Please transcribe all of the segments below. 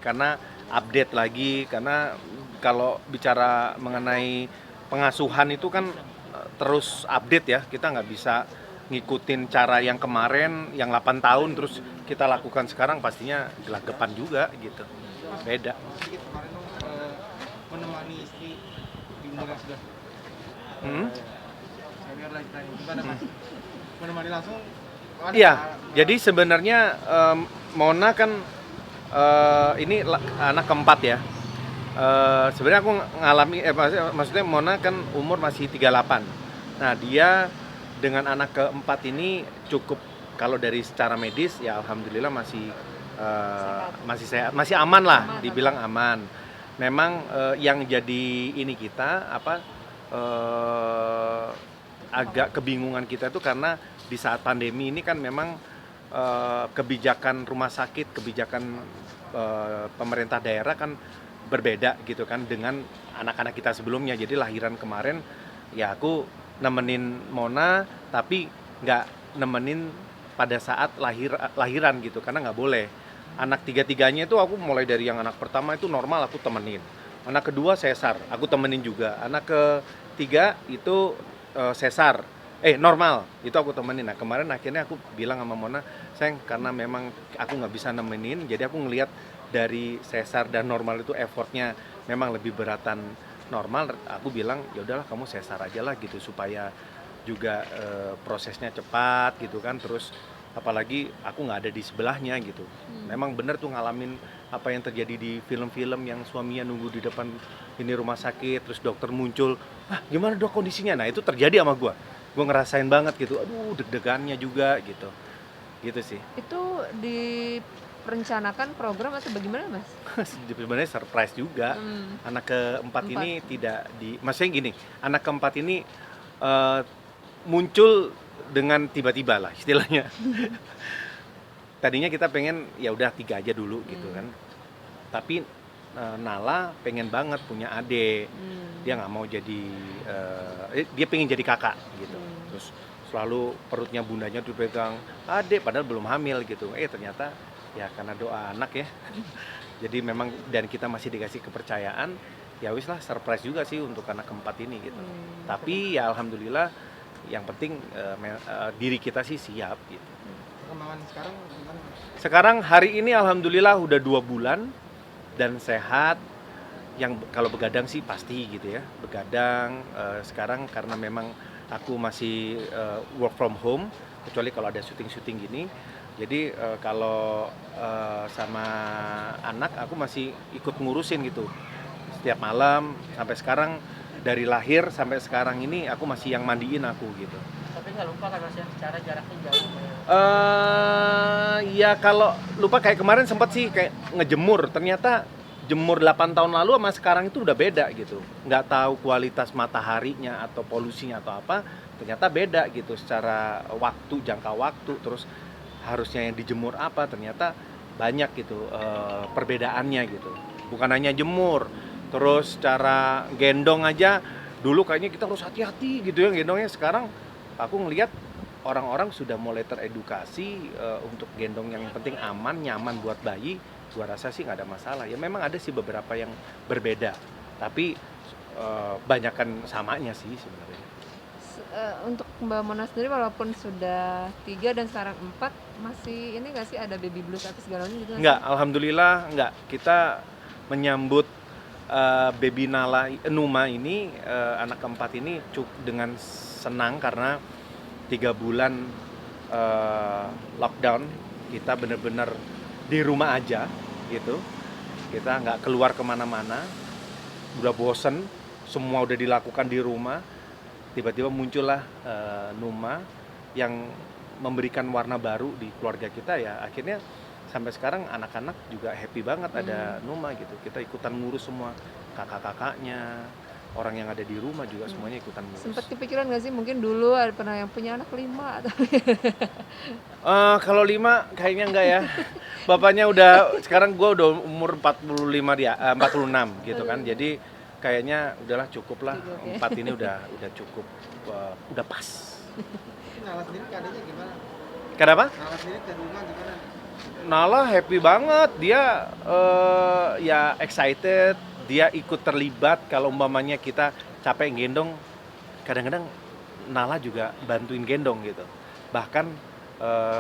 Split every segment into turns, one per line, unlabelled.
karena update lagi, karena kalau bicara mengenai pengasuhan itu kan terus update ya, kita nggak bisa ngikutin cara yang kemarin yang 8 tahun terus kita lakukan sekarang, pastinya gelagapan juga gitu, beda.
Sedikit kemarin dong, menemani istri di umur yang sudah
Hmm?
senior lah istilahnya. Gimana Mas? Menemani langsung?
Iya, jadi sebenarnya Mona kan ini anak keempat ya. Sebenarnya aku ngalami, maksudnya Mona kan umur masih 38. Nah, dia dengan anak keempat ini cukup, kalau dari secara medis ya alhamdulillah masih sehat, masih aman lah, dibilang aman. Memang yang jadi ini kita eh, agak kebingungan kita itu karena di saat pandemi ini kan memang kebijakan rumah sakit, kebijakan pemerintah daerah kan berbeda gitu kan dengan anak-anak kita sebelumnya. Jadi lahiran kemarin ya aku nemenin Mona, tapi nggak nemenin pada saat lahiran gitu, karena nggak boleh. Anak tiga-tiganya itu aku mulai dari yang anak pertama itu normal aku temenin, anak kedua sesar aku temenin juga, anak ketiga itu sesar normal itu aku temenin. Nah kemarin akhirnya aku bilang sama Mona, sayang karena memang aku nggak bisa nemenin, jadi aku ngelihat dari sesar dan normal itu effortnya memang lebih beratan normal, aku bilang ya udahlah kamu sesar aja lah gitu, supaya juga prosesnya cepat gitu kan. Terus apalagi aku nggak ada di sebelahnya gitu. Memang bener tuh ngalamin apa yang terjadi di film-film yang suaminya nunggu di depan ini rumah sakit, terus dokter muncul, gimana dok kondisinya, nah itu terjadi sama gue ngerasain banget gitu, aduh deg-degannya juga gitu, gitu sih.
Itu direncanakan program atau bagaimana Mas?
Sebenarnya surprise juga. Anak keempat ini tidak maksudnya gini, anak keempat ini eh, muncul dengan tiba-tiba lah istilahnya. Tadinya kita pengen ya udah 3 aja dulu gitu kan, tapi Nala pengen banget punya adik. Dia nggak mau jadi dia pengen jadi kakak gitu. Terus selalu perutnya bundanya dipegang, adik padahal belum hamil gitu. Ternyata ya karena doa anak ya. Jadi memang, dan kita masih dikasih kepercayaan, ya wis lah, surprise juga sih untuk anak keempat ini gitu. Tapi ya alhamdulillah, yang penting diri kita sih siap gitu.
Perkembangan sekarang gimana Mas?
Sekarang hari ini alhamdulillah udah 2 bulan dan sehat. Yang kalau begadang sih pasti gitu ya, begadang. Sekarang karena memang aku masih work from home, kecuali kalau ada syuting-syuting gini. Jadi kalau sama anak aku masih ikut ngurusin gitu setiap malam sampai sekarang. Dari lahir sampai sekarang ini aku masih yang mandiin aku gitu.
Tapi nggak lupa kan Mas ya, secara jaraknya jauh.
Ya kalau lupa kayak kemarin sempat sih kayak ngejemur, ternyata jemur 8 tahun lalu sama sekarang itu udah beda gitu. Nggak tahu kualitas mataharinya atau polusinya atau apa, ternyata beda gitu secara waktu, jangka waktu. Terus harusnya yang dijemur apa, ternyata banyak gitu perbedaannya gitu. Bukan hanya jemur, terus cara gendong aja dulu kayaknya kita harus hati-hati gitu ya gendongnya. Sekarang aku ngelihat orang-orang sudah mulai teredukasi untuk gendong yang penting aman, nyaman buat bayi. Gua rasa sih nggak ada masalah. Ya memang ada sih beberapa yang berbeda, tapi banyakan samanya sih sebenarnya.
Untuk Mbak Mona sendiri walaupun sudah 3 dan sekarang 4, masih ini nggak sih ada baby blues atau segala macam gitu?
Enggak, alhamdulillah enggak. Kita menyambut baby Numa ini, anak keempat ini dengan senang karena 3 bulan lockdown, kita benar-benar di rumah aja gitu. Kita nggak keluar kemana-mana, udah bosen, semua udah dilakukan di rumah. Tiba-tiba muncullah Numa yang memberikan warna baru di keluarga kita ya. Akhirnya sampai sekarang anak-anak juga happy banget ada Numa gitu. Kita ikutan ngurus semua, kakak-kakaknya, orang yang ada di rumah juga semuanya ikutan ngurus.
Sempat kepikiran nggak sih mungkin dulu ada pernah yang punya anak 5 atau
Kalau 5 kayaknya enggak ya. Bapaknya udah, sekarang gue udah umur 45 dia, 46 gitu kan. Jadi kayaknya udahlah cukup lah, 4 ini udah cukup, udah pas.
Nala sendiri keadaannya gimana?
Kenapa?
Nala sendiri ke rumah gimana?
Nala happy banget, dia ya excited, dia ikut terlibat kalau umpamanya kita capek gendong, kadang-kadang Nala juga bantuin gendong gitu. Bahkan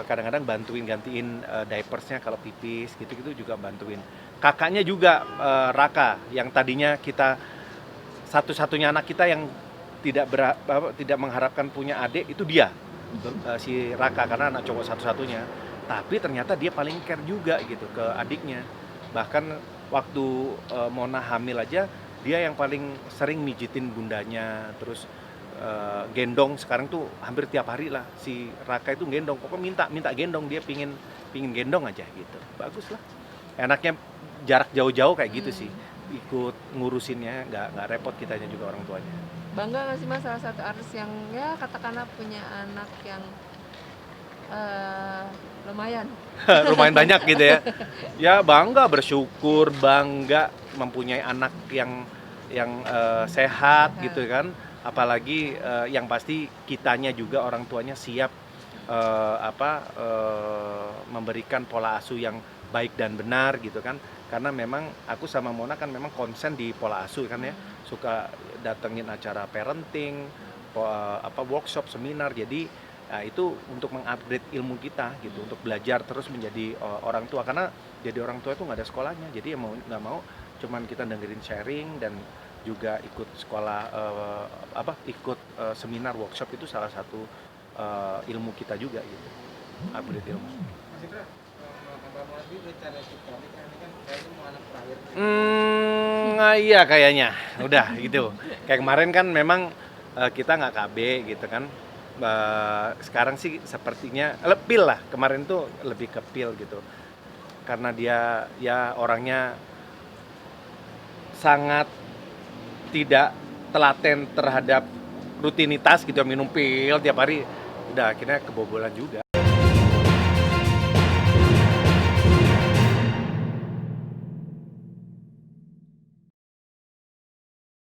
kadang-kadang bantuin gantiin diapersnya kalau pipis gitu-gitu juga bantuin. Kakaknya juga Raka yang tadinya kita satu-satunya anak kita yang tidak mengharapkan punya adik itu dia, si Raka, karena anak cowok satu-satunya. Tapi ternyata dia paling care juga gitu ke adiknya. Bahkan waktu Mona hamil aja dia yang paling sering mijitin bundanya, terus gendong. Sekarang tuh hampir tiap hari lah si Raka itu gendong, pokoknya minta gendong, dia pingin gendong aja gitu. Bagus lah, enaknya jarak jauh-jauh kayak gitu sih, ikut ngurusinnya, nggak repot kitanya juga orang tuanya.
Bangga nggak sih Mas salah satu artis yang ya katakanlah punya anak yang lumayan?
Lumayan banyak gitu ya. Ya bangga, bersyukur, bangga mempunyai anak yang sehat gitu kan. Apalagi yang pasti kitanya juga orang tuanya siap memberikan pola asuh yang baik dan benar gitu kan. Karena memang aku sama Mona kan memang konsen di pola asuh kan ya, suka datengin acara parenting, workshop, seminar. Jadi nah, itu untuk mengupgrade ilmu kita gitu, untuk belajar terus menjadi orang tua, karena jadi orang tua itu nggak ada sekolahnya. Jadi ya mau nggak mau cuman kita dengerin sharing dan juga ikut sekolah ikut seminar, workshop, itu salah satu ilmu kita juga gitu, upgrade ilmu.
Mas Indra, Mbak Monastery rencana kita ini kan kayaknya mau anak terakhir.
Iya kayaknya udah gitu. Kayak kemarin kan memang kita nggak KB gitu kan. Sekarang sih sepertinya pil lah, kemarin tuh lebih ke pil gitu, karena dia ya orangnya sangat tidak telaten terhadap rutinitas gitu, minum pil tiap hari, udah akhirnya kebobolan juga.